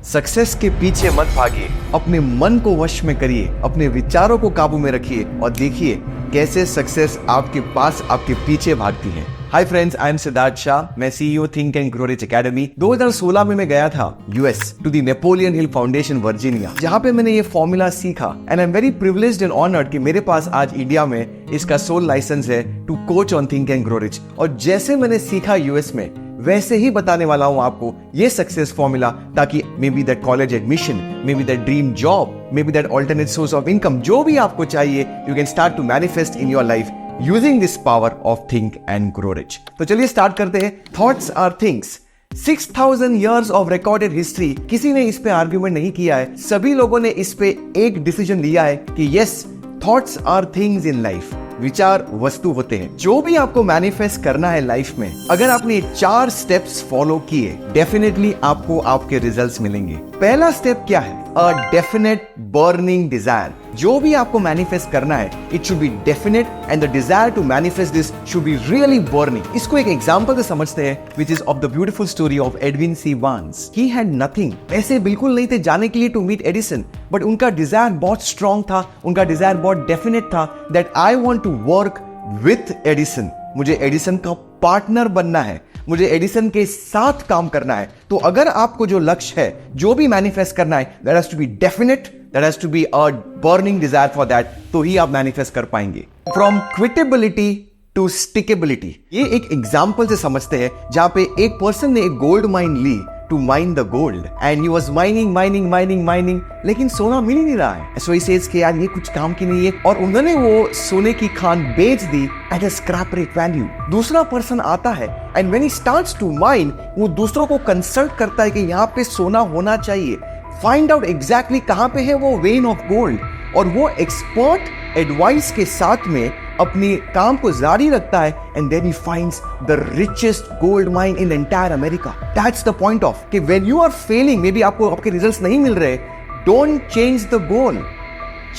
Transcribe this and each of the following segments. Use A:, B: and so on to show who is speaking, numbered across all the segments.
A: Success के पीछे मत भागिए, अपने मन को वश में करिए, अपने विचारों को काबू में रखिए और देखिए कैसे सक्सेस आपके पास आपके पीछे भागती है। Hi friends, I am Siddharth Shah. मैं CEO think and grow rich academy. 2016 में मैं गया था US to the Napoleon Hill Foundation Virginia, जहां पे मैंने ये फॉर्मूला सीखा and I am very privileged and honoured कि मेरे पास आज इंडिया में इसका सोल लाइसेंस है to coach on think and grow rich. और जैसे मैंने सीखा US में, वैसे ही बताने वाला हूं आपको ये सक्सेस फॉर्मूला, ताकि may be that college admission, may be that dream job, may be that alternate source of income, जो भी आपको चाहिए, you can start to manifest in your life using this power of Think and grow Rich. तो चलिए start करते हैं। Thoughts are things. 6000 years of recorded history, किसी ने इस पे आर्ग्यूमेंट नहीं किया है। सभी लोगों ने इस पे एक डिसीजन लिया है कि yes, thoughts are things in life. विचार वस्तु होते हैं। जो भी आपको मैनिफेस्ट करना है लाइफ में, अगर आपने 4 स्टेप्स फॉलो किए, डेफिनेटली आपको आपके रिजल्ट्स मिलेंगे। पहला स्टेप क्या है? A definite burning desire. जो भी आपको मैनिफेस्ट करना है, it should be definite and the desire to manifest this should be really burning. इसको एक एग्जांपल से समझते हैं, which is of the beautiful story of Edwin C Vance. He had nothing, पैसे बिल्कुल नहीं थे जाने के लिए टू मीट एडिसन, बट उनका डिजायर बहुत स्ट्रॉन्ग था, उनका डिजायर बहुत डेफिनेट था that I want to work with Edison. मुझे एडिसन का पार्टनर बनना है, मुझे एडिसन के साथ काम करना है। तो अगर आपको जो लक्ष्य है, जो भी मैनिफेस्ट करना है, that has to be definite, that has to be a burning desire for that, तो ही आप मैनिफेस्ट कर पाएंगे। फ्रॉम क्विटेबिलिटी टू स्टिकेबिलिटी, ये एक एग्जाम्पल से समझते हैं, जहां पे एक पर्सन ने एक गोल्ड माइन ली to mine the gold and he was mining, लेकिन सोना मिल ही नहीं रहा है। सो ही सेज कि यार ये कुछ काम की नहीं है, और उन्होंने वो सोने की खान बेच दी at a scrap rate value. दूसरा पर्सन आता है and when he starts to mine, वो दूसरों को कंसल्ट करता है कि यहाँ पे सोना होना चाहिए, फाइंड आउट एग्जैक्टली कहाँ पे है वो वेन ऑफ गोल्ड, और वो एक्सपर्ट एडवाइस के साथ में अपनी काम को जारी रखता है and then he finds the richest gold mine in entire America. That's the point of कि when you are failing, may be आपको आपके रिजल्ट्स नहीं मिल रहे, don't change the goal,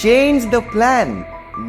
A: change the plan,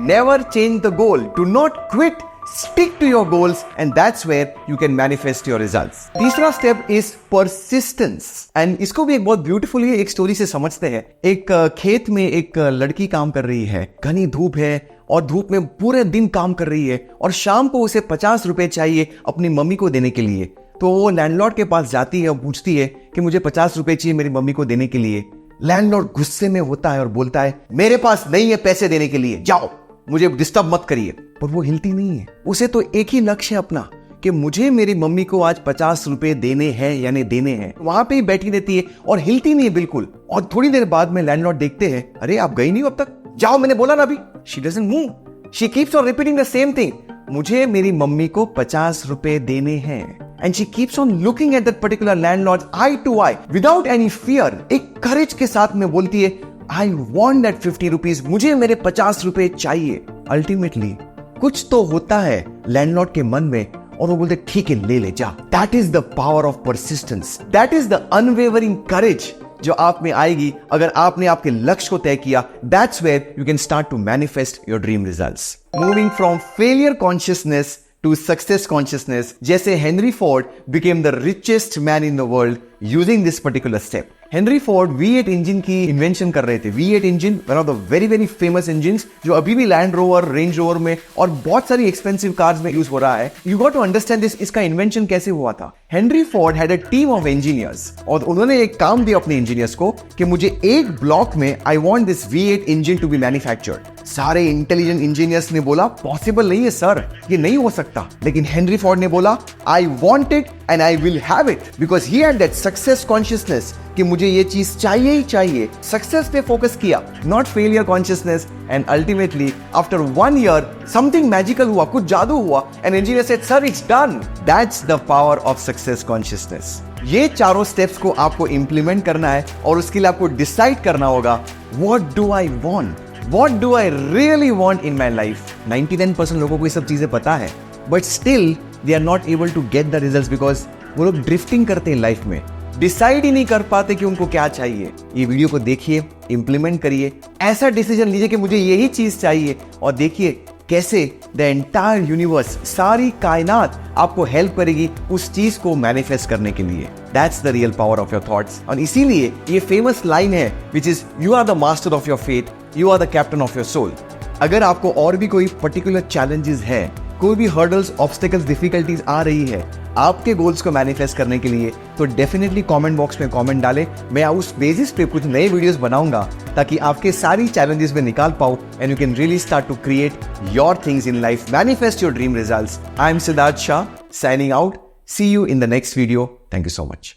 A: never change the goal, do not quit, stick to your goals and that's where you can manifest your results. तीसरा step is persistence and इसको भी एक बहुत beautifully एक story से समझते हैं। एक खेत में एक लड़की काम कर रही है, घनी धूप है और धूप में पूरे दिन काम कर रही है, और शाम को उसे 50 रुपए चाहिए अपनी मम्मी को देने के लिए। तो वो लैंडलॉर्ड के पास जाती है और पूछती है कि मुझे 50 रुपए चाहिए मेरी मम्मी को देने के लिए। लैंडलॉर्ड गुस्से में होता है और बोलता है, मेरे पास नहीं है पैसे देने के लिए, जाओ, मुझे डिस्टर्ब मत करिए। पर वो हिलती नहीं है। उसे तो एक ही लक्ष्य है अपना कि मुझे मेरी मम्मी को आज 50 रुपए देने हैं यानी देने हैं। वहां पे ही बैठी रहती है और हिलती नहीं है बिल्कुल। और थोड़ी देर बाद में लैंडलॉर्ड देखते हैं, अरे आप गई नहीं हो अब तक, जाओ, मैंने बोला ना अभी। She doesn't move, she keeps on repeating the same thing, मुझे मेरी मम्मी को 50 रुपए देने हैं। And she keeps on looking at that particular landlord eye to eye without any fear. एक करेज के साथ में बोलती है, आई वॉन्ट दैट 50 रुपीज, मुझे मेरे 50 रुपए चाहिए। अल्टीमेटली कुछ तो होता है लैंडलॉर्ड के मन में और वो बोलते ठीक है, ले ले जा। That is the power of persistence, that is the unwavering courage जो आप में आएगी अगर आपने आपके लक्ष्य को तय किया। That's where you can start to manifest your dream results. Moving from failure consciousness to success consciousness, जैसे Henry Ford became the richest man in the world using this particular step. Henry Ford V8 engine की invention कर रहे थे। V8 engine one of the very very famous engine जो अभी भी land rover, range rover में और बहुत सारी एक्सपेंसिव कार्स में यूज हो रहा है। You got to understand this, इसका इन्वेंशन कैसे हुआ था। Henry Ford had a team of engineers, और उन्होंने एक काम दिया अपने इंजीनियर्स को कि मुझे एक ब्लॉक में I want this V8 engine to be manufactured. सारे इंटेलिजेंट इंजीनियर्स ने बोला पॉसिबल नहीं है सर, ये नहीं हो सकता। लेकिन हेनरी फोर्ड ने बोला I want it and I will have it, because he had that success consciousness कि मुझे ये चीज चाहिए ही चाहिए। सक्सेस पे फोकस किया, not failure consciousness. And ultimately after 1 year something magical हुआ, कुछ जादू हुआ, and engineer said sir it's done. That's the power of success consciousness. ये चारों स्टेप्स को आपको इंप्लीमेंट करना है और उसके लिए आपको डिसाइड करना होगा, what do I want, what do I really want in my life. 99% लोगों को ये सब चीजें पता है, but still they are not able to get the results because वो लोग ड्रिफ्टिंग करते हैं लाइफ में, डिसाइड ही नहीं कर पाते कि उनको क्या चाहिए। ये वीडियो को देखिए, इंप्लीमेंट करिए, ऐसा डिसीजन लीजिए कि मुझे यही चीज चाहिए, और देखिए कैसे द एंटायर यूनिवर्स, सारी कायनात आपको हेल्प करेगी उस चीज को मैनिफेस्ट करने के लिए। That's the real power of your thoughts. और इसीलिए ये फेमस लाइन है which is you are the master of your fate, you are the captain of your soul. अगर आपको और भी कोई पर्टिकुलर चैलेंजेस है, कोई भी हर्डल्स, ऑब्स्टिकल्स, डिफिकल्टीज आ रही है आपके गोल्स को मैनिफेस्ट करने के लिए, तो डेफिनेटली कमेंट बॉक्स में कमेंट डालें। मैं उस बेसिस पे कुछ नए वीडियोस बनाऊंगा ताकि आपके सारी चैलेंजेस में निकाल पाऊं and you can really start to create your things in life, manifest your dream results. I am Siddharth Shah, signing out. See you in the next video. Thank you so much.